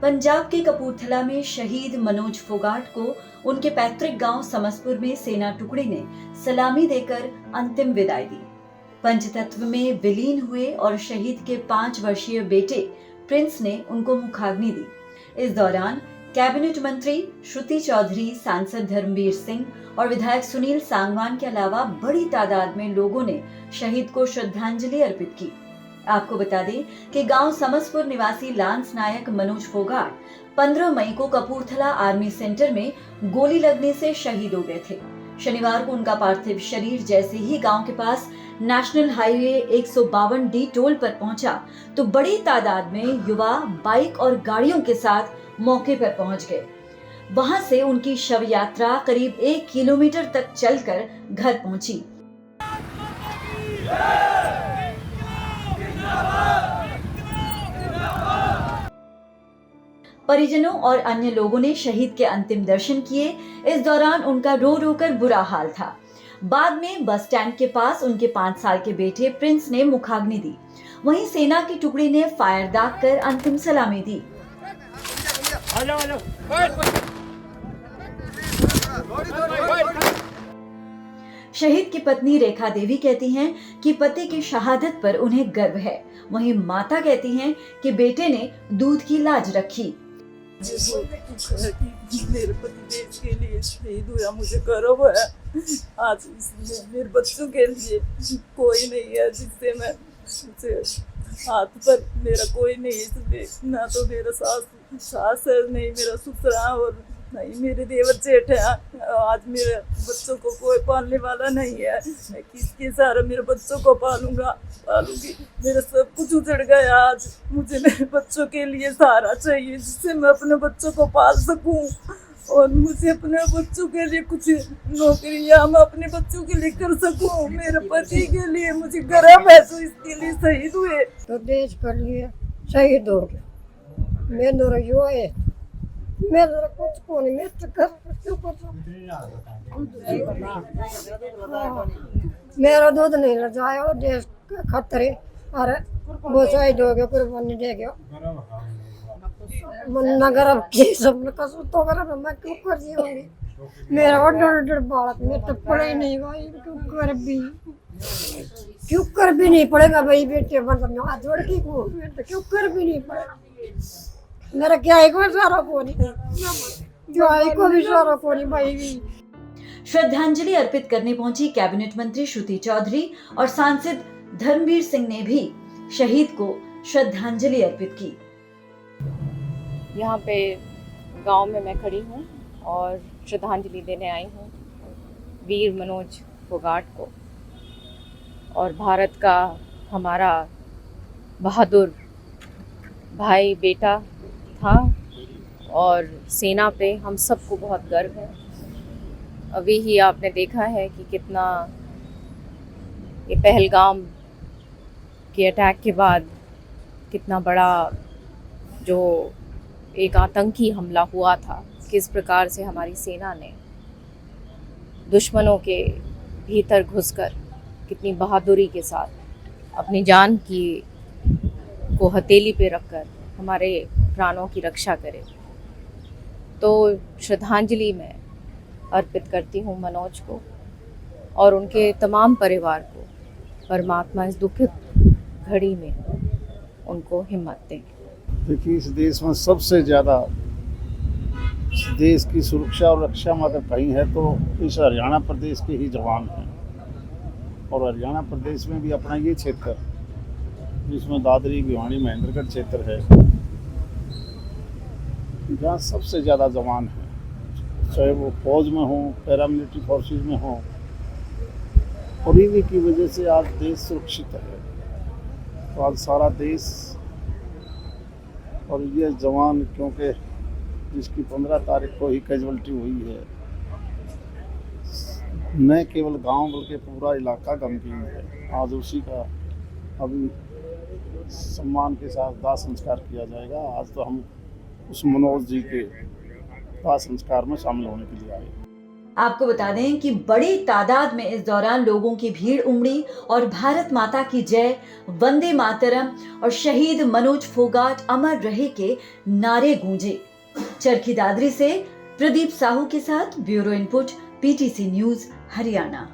पंजाब के कपूरथला में शहीद मनोज फोगाट को उनके पैतृक गांव समसपुर में सेना टुकड़ी ने सलामी देकर अंतिम विदाई दी। पंचतत्व में विलीन हुए और शहीद के 5 वर्षीय बेटे प्रिंस ने उनको मुखाग्नि दी। इस दौरान कैबिनेट मंत्री श्रुति चौधरी, सांसद धर्मवीर सिंह और विधायक सुनील सांगवान के अलावा बड़ी तादाद में लोगों ने शहीद को श्रद्धांजलि अर्पित की। आपको बता दें कि गांव समसपुर निवासी लांस नायक मनोज फोगाट 15 मई को कपूरथला आर्मी सेंटर में गोली लगने से शहीद हो गए थे। शनिवार को उनका पार्थिव शरीर जैसे ही गांव के पास नेशनल हाईवे 152D टोल पर पहुंचा तो बड़ी तादाद में युवा बाइक और गाड़ियों के साथ मौके पर पहुंच गए। वहां से उनकी शव यात्रा करीब 1 किलोमीटर तक चलकर घर पहुंची। परिजनों और अन्य लोगों ने शहीद के अंतिम दर्शन किए। इस दौरान उनका रो रो कर बुरा हाल था। बाद में बस स्टैंड के पास उनके 5 साल के बेटे प्रिंस ने मुखाग्नि दी। वहीं सेना की टुकड़ी ने फायर दाग कर अंतिम सलामी दी। शहीद की पत्नी रेखा देवी कहती हैं कि पति की शहादत पर उन्हें गर्व है। वहीं माता कहती हैं कि बेटे ने दूध की लाज रखी। मेरे पति देश के लिए शहीद हुआ, मुझे गर्व है। आज मेरे बच्चों के लिए कोई नहीं है जिससे मैं हाथ पर मेरा कोई नहीं है, ना तो मेरा सास है, नहीं मेरा ससुरा और नहीं मेरे देवर जेठ है। आज मेरे बच्चों को कोई पालने वाला नहीं है। मैं किसके सहारे मेरे बच्चों को पालूंगी। मेरा सब कुछ उजड़ गया। आज मुझे मेरे बच्चों के लिए सहारा चाहिए जिससे मैं अपने बच्चों को पाल सकूं और मुझे अपने बच्चों के लिए कुछ नौकरियां मैं अपने बच्चों के लिए कर सकूं। मेरे पति के लिए मुझे गर्व है तो इसके लिए शहीद हुए तो देश के लिए शहीद हो गए। मेरे यो है मेरा कुछ को नहीं, मैं तो कर मेरा दूध नहीं ल जाए और देश खतरे अरे वो शहीद हो गया कुर्बानी दे गया। मन नगर के सब का तो कर मैं क्यों कर जीऊंगी। मेरा और बालक में तो पढ़े नहीं भाई, क्यों कर भी नहीं पड़ेगा भाई। बेटे मतलब हाथ जोड़ के क्यों कर भी नहीं पड़ेगा। मेरा क्या है को सारा कोनी जो है को भी सारा कोनी भाई। श्रद्धांजलि अर्पित करने पहुंची कैबिनेट मंत्री श्रुति चौधरी और सांसद धर्मवीर सिंह ने भी शहीद को श्रद्धांजलि अर्पित की। यहाँ पे गांव में मैं खड़ी हूँ और श्रद्धांजलि देने आई हूँ वीर मनोज फोगाट को। और भारत का हमारा बहादुर भाई बेटा था और सेना पे हम सबको बहुत गर्व है। अभी ही आपने देखा है कि कितना ये पहलगाम के अटैक के बाद कितना बड़ा जो एक आतंकी हमला हुआ था, किस प्रकार से हमारी सेना ने दुश्मनों के भीतर घुसकर कितनी बहादुरी के साथ अपनी जान को हथेली पे रखकर हमारे प्राणों की रक्षा करे। तो श्रद्धांजलि मैं अर्पित करती हूँ मनोज को और उनके तमाम परिवार को। परमात्मा इस दुखद घड़ी में उनको हिम्मत दें। देखिए, इस देश में सबसे ज़्यादा देश की सुरक्षा और रक्षा में अगर कहीं है तो इस हरियाणा प्रदेश के ही जवान हैं। और हरियाणा प्रदेश में भी अपना ये क्षेत्र जिसमें दादरी, भिवानी, महेंद्रगढ़ क्षेत्र है, जहाँ सबसे ज़्यादा जवान हैं, चाहे वो फौज में हो, पैरामिलिट्री फोर्सेस में हो। और इन्हीं की वजह से आज देश सुरक्षित है। तो आज सारा देश और ये जवान, क्योंकि जिसकी 15 तारीख को ही कैजुअल्टी हुई है, न केवल गांव बल्कि पूरा इलाका गमगीन है। आज उसी का अभी सम्मान के साथ दाह संस्कार किया जाएगा। आज तो हम उस मनोज जी के दाह संस्कार में शामिल होने के लिए आए। आपको बता दें कि बड़ी तादाद में इस दौरान लोगों की भीड़ उमड़ी और भारत माता की जय, वंदे मातरम और शहीद मनोज फोगाट अमर रहे के नारे गूंजे। चरखी दादरी से प्रदीप साहू के साथ bureau input, PTC news, Haryana.